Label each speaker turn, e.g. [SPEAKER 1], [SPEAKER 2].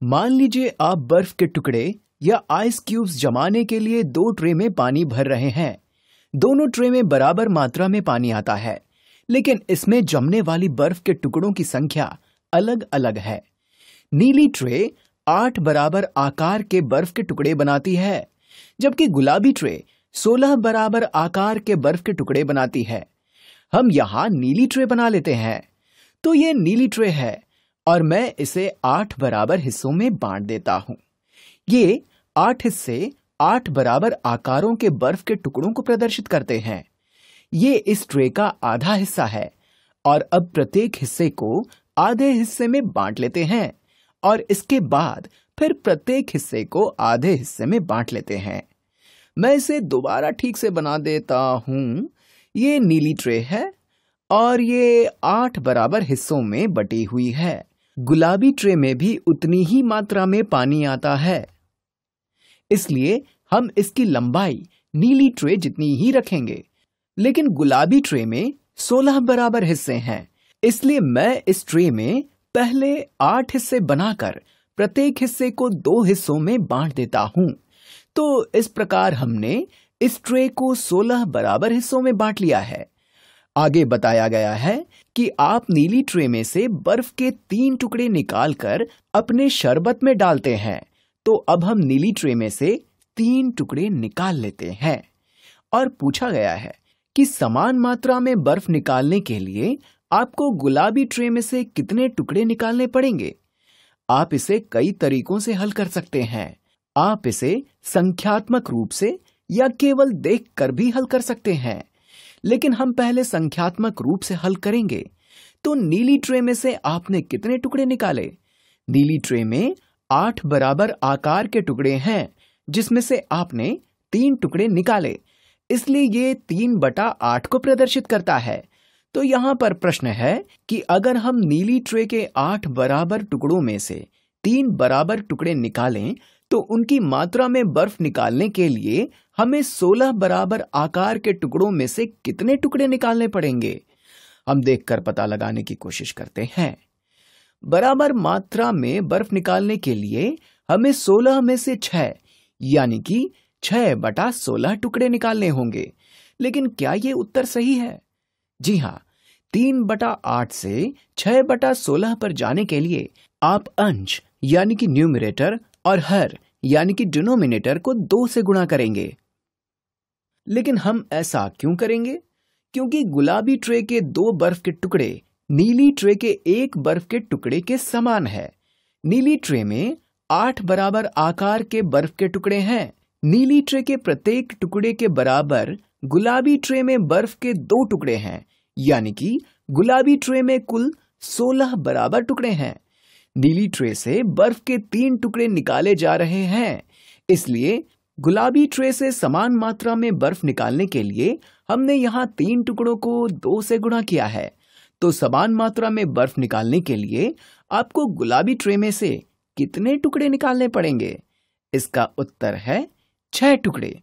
[SPEAKER 1] मान लीजिए आप बर्फ के टुकड़े या आइस क्यूब्स जमाने के लिए 2 ट्रे में पानी भर रहे हैं। दोनों ट्रे में बराबर मात्रा में पानी आता है, लेकिन इसमें जमने वाली बर्फ के टुकड़ों की संख्या अलग अलग है। नीली ट्रे 8 बराबर आकार के बर्फ के टुकड़े बनाती है, जबकि गुलाबी ट्रे 16 बराबर आकार के बर्फ के टुकड़े बनाती है। हम यहाँ नीली ट्रे बना लेते हैं। तो ये नीली ट्रे है और मैं इसे 8 बराबर हिस्सों में बांट देता हूं। ये 8 हिस्से 8 बराबर आकारों के बर्फ के टुकड़ों को प्रदर्शित करते हैं। ये इस ट्रे का आधा हिस्सा है और अब प्रत्येक हिस्से को आधे हिस्से में बांट लेते हैं और इसके बाद फिर प्रत्येक हिस्से को आधे हिस्से में बांट लेते हैं। मैं इसे दोबारा ठीक से बना देता हूं। ये नीली ट्रे है और ये 8 बराबर हिस्सों में बटी हुई है। गुलाबी ट्रे में भी उतनी ही मात्रा में पानी आता है, इसलिए हम इसकी लंबाई नीली ट्रे जितनी ही रखेंगे। लेकिन गुलाबी ट्रे में 16 बराबर हिस्से हैं, इसलिए मैं इस ट्रे में पहले 8 हिस्से बनाकर प्रत्येक हिस्से को 2 हिस्सों में बांट देता हूं। तो इस प्रकार हमने इस ट्रे को 16 बराबर हिस्सों में बांट लिया है। आगे बताया गया है कि आप नीली ट्रे में से बर्फ के 3 टुकड़े निकालकर अपने शरबत में डालते हैं। तो अब हम नीली ट्रे में से 3 टुकड़े निकाल लेते हैं और पूछा गया है कि समान मात्रा में बर्फ निकालने के लिए आपको गुलाबी ट्रे में से कितने टुकड़े निकालने पड़ेंगे। आप इसे कई तरीकों से हल कर सकते हैं। आप इसे संख्यात्मक रूप से या केवल देखकर भी हल कर सकते हैं, लेकिन हम पहले संख्यात्मक रूप से हल करेंगे। तो नीली ट्रे में से आपने कितने टुकड़े निकाले? नीली ट्रे में 8 बराबर आकार के टुकड़े हैं, जिसमें से आपने 3 टुकड़े निकाले, इसलिए ये 3/8 को प्रदर्शित करता है। तो यहाँ पर प्रश्न है कि अगर हम नीली ट्रे के 8 बराबर टुकड़ों में से 3 बराबर टुकड़े निकालें तो उनकी मात्रा में बर्फ निकालने के लिए हमें 16 बराबर आकार के टुकड़ों में से कितने टुकड़े निकालने पड़ेंगे। हम देखकर पता लगाने की कोशिश करते हैं। बराबर मात्रा में बर्फ निकालने के लिए हमें 16 में से 6 यानी कि 6/16 टुकड़े निकालने होंगे। लेकिन क्या ये उत्तर सही है? जी हाँ, 3/8 से 6/16 पर जाने के लिए आप अंश यानी कि न्यूमरेटर और हर यानी कि डिनोमिनेटर को 2 से गुणा करेंगे। लेकिन हम ऐसा क्यों करेंगे? क्योंकि गुलाबी ट्रे के 2 बर्फ के टुकड़े नीली ट्रे के 1 बर्फ के टुकड़े के समान है। नीली ट्रे में 8 बराबर आकार के बर्फ के टुकड़े हैं। नीली ट्रे के प्रत्येक टुकड़े के बराबर गुलाबी ट्रे में बर्फ के 2 टुकड़े हैं, यानी कि गुलाबी ट्रे में कुल 16 बराबर टुकड़े हैं। नीली ट्रे से बर्फ के 3 टुकड़े निकाले जा रहे हैं, इसलिए गुलाबी ट्रे से समान मात्रा में बर्फ निकालने के लिए हमने यहाँ 3 टुकड़ों को 2 से गुणा किया है। तो समान मात्रा में बर्फ निकालने के लिए आपको गुलाबी ट्रे में से कितने टुकड़े निकालने पड़ेंगे? इसका उत्तर है 6 टुकड़े।